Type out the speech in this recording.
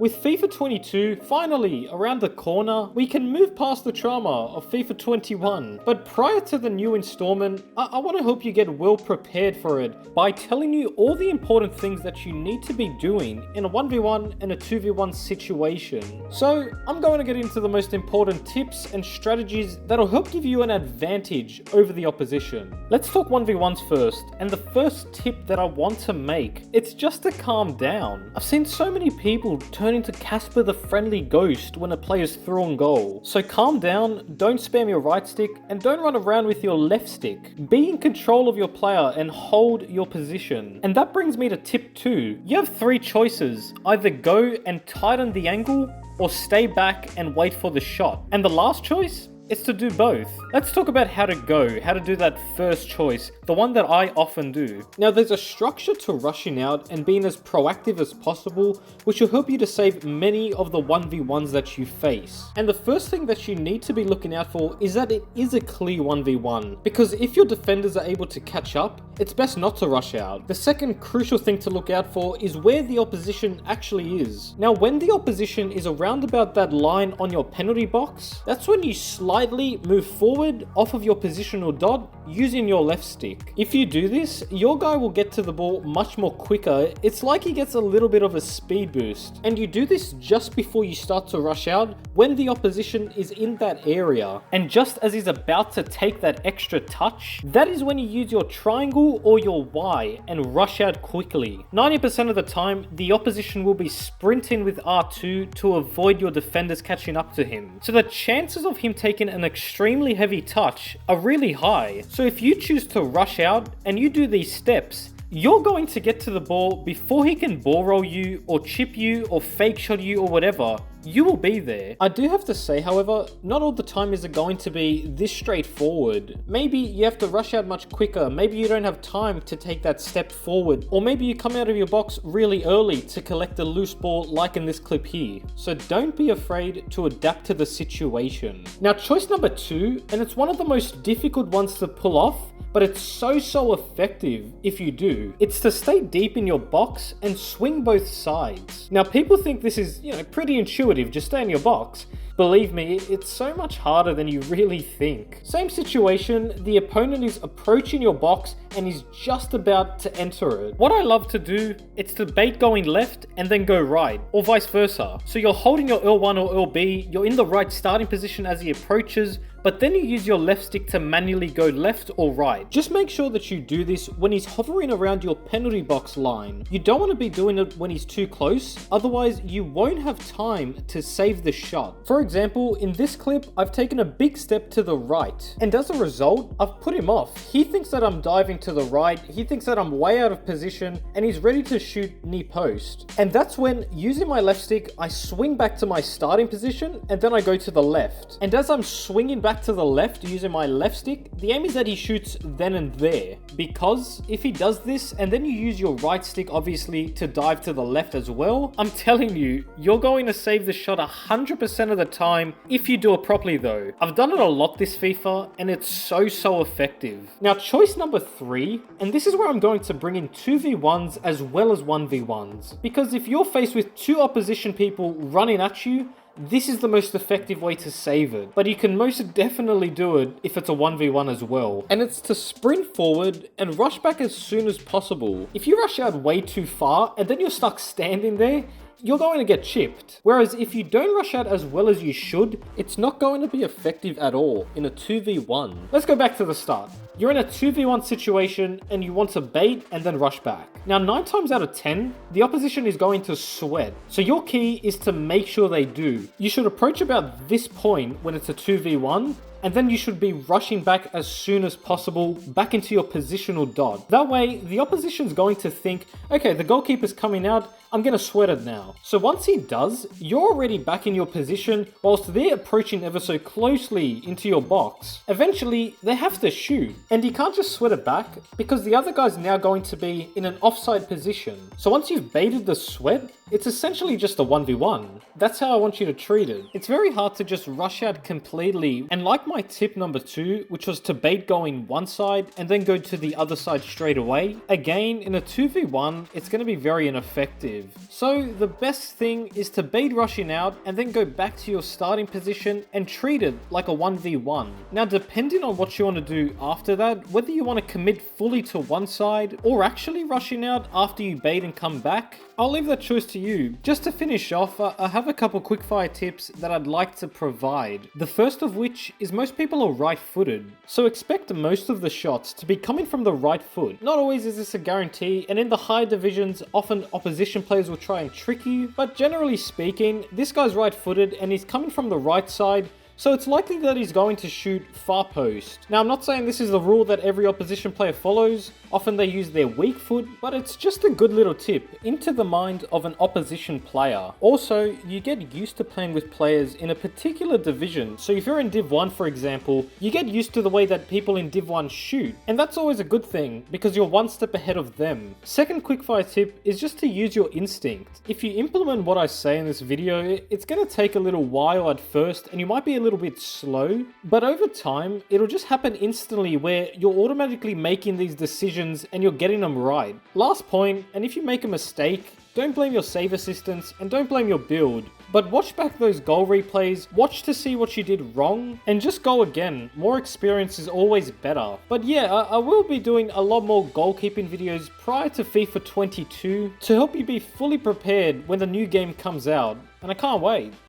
With FIFA 22 finally around the corner, we can move past the trauma of FIFA 21. But prior to the new installment, I want to help you get well prepared for it by telling you all the important things that you need to be doing in a 1v1 and a 2v1 situation. So I'm going to get into the most important tips and strategies that'll help give you an advantage over the opposition. Let's talk 1v1s first, and the first tip that I want to make, it's just to calm down. I've seen so many people turn into Casper the Friendly Ghost when a player's through on goal. So calm down, don't spam your right stick, and don't run around with your left stick. Be in control of your player and hold your position. And that brings me to tip 2. You have 3 choices: either go and tighten the angle, or stay back and wait for the shot. And the last choice? It's to do both. Let's talk about how to go, how to do that first choice, the one that I often do. Now there's a structure to rushing out and being as proactive as possible, which will help you to save many of the 1v1s that you face. And the first thing that you need to be looking out for is that it is a clear 1v1, because if your defenders are able to catch up, it's best not to rush out. The second crucial thing to look out for is where the opposition actually is. Now when the opposition is around about that line on your penalty box, that's when you slightly move forward off of your positional dot using your left stick. If you do this, your guy will get to the ball much more quicker. It's like he gets a little bit of a speed boost. And you do this just before you start to rush out when the opposition is in that area. And just as he's about to take that extra touch, that is when you use your triangle or your Y and rush out quickly. 90% of the time, the opposition will be sprinting with R2 to avoid your defenders catching up to him. So the chances of him taking an extremely heavy touch are really high. So if you choose to rush out and you do these steps, you're going to get to the ball before he can ball roll you or chip you or fake shot you or whatever. You will be there. I do have to say, however, not all the time is it going to be this straightforward. Maybe you have to rush out much quicker. Maybe you don't have time to take that step forward. Or maybe you come out of your box really early to collect a loose ball like in this clip here. So don't be afraid to adapt to the situation. Now choice number 2, and it's one of the most difficult ones to pull off, but it's so effective if you do. It's to stay deep in your box and swing both sides. Now people think this is, pretty intuitive, just stay in your box. Believe me, it's so much harder than you really think. Same situation, the opponent is approaching your box and is just about to enter it. What I love to do, it's to bait going left and then go right, or vice versa. So you're holding your L1 or LB, you're in the right starting position as he approaches, but then you use your left stick to manually go left or right. Just make sure that you do this when he's hovering around your penalty box line. You don't want to be doing it when he's too close, otherwise you won't have time to save the shot. For example, in this clip, I've taken a big step to the right, and as a result, I've put him off. He thinks that I'm diving to the right, he thinks that I'm way out of position, and he's ready to shoot knee post. And that's when, using my left stick, I swing back to my starting position, and then I go to the left. And as I'm swinging back to the left using my left stick, the aim is that he shoots then and there. Because if he does this, and then you use your right stick obviously to dive to the left as well, I'm telling you, you're going to save the shot 100% of the time if you do it properly though. I've done it a lot this FIFA, and it's so effective. Now choice number 3, and this is where I'm going to bring in 2v1s as well as 1v1s. Because if you're faced with 2 opposition people running at you, this is the most effective way to save it. But you can most definitely do it if it's a 1v1 as well. And it's to sprint forward and rush back as soon as possible. If you rush out way too far and then you're stuck standing there, you're going to get chipped. Whereas if you don't rush out as well as you should, it's not going to be effective at all in a 2v1. Let's go back to the start. You're in a 2v1 situation and you want to bait and then rush back. Now 9 times out of 10, the opposition is going to sweat. So your key is to make sure they do. You should approach about this point when it's a 2v1, and then you should be rushing back as soon as possible back into your positional dot. That way, the opposition's going to think, okay, the goalkeeper's coming out, I'm going to sweat it now. So once he does, you're already back in your position whilst they're approaching ever so closely into your box. Eventually, they have to shoot. And you can't just sweat it back because the other guy's now going to be in an offside position. So once you've baited the sweat, it's essentially just a 1v1. That's how I want you to treat it. It's very hard to just rush out completely. And like my tip number 2, which was to bait going one side and then go to the other side straight away, again, in a 2v1, it's going to be very ineffective. So the best thing is to bait rushing out and then go back to your starting position and treat it like a 1v1. Now, depending on what you want to do after that, whether you want to commit fully to one side or actually rushing out after you bait and come back, I'll leave that choice to you. Just to finish off, I have a couple quickfire tips that I'd like to provide. The first of which is most people are right-footed, so expect most of the shots to be coming from the right foot. Not always is this a guarantee, and in the high divisions, often opposition players will try and trick you, but generally speaking, this guy's right-footed and he's coming from the right side, so it's likely that he's going to shoot far post. Now, I'm not saying this is the rule that every opposition player follows. Often they use their weak foot, but it's just a good little tip into the mind of an opposition player. Also, you get used to playing with players in a particular division. So if you're in Div 1, for example, you get used to the way that people in Div 1 shoot. And that's always a good thing, because you're one step ahead of them. Second quickfire tip is just to use your instinct. If you implement what I say in this video, it's going to take a little while at first, and you might be a little bit slow, but over time, it'll just happen instantly where you're automatically making these decisions and you're getting them right. Last point, and if you make a mistake, don't blame your save assistance and don't blame your build, but watch back those goal replays, watch to see what you did wrong, and just go again. More experience is always better. But yeah, I will be doing a lot more goalkeeping videos prior to FIFA 22 to help you be fully prepared when the new game comes out, and I can't wait.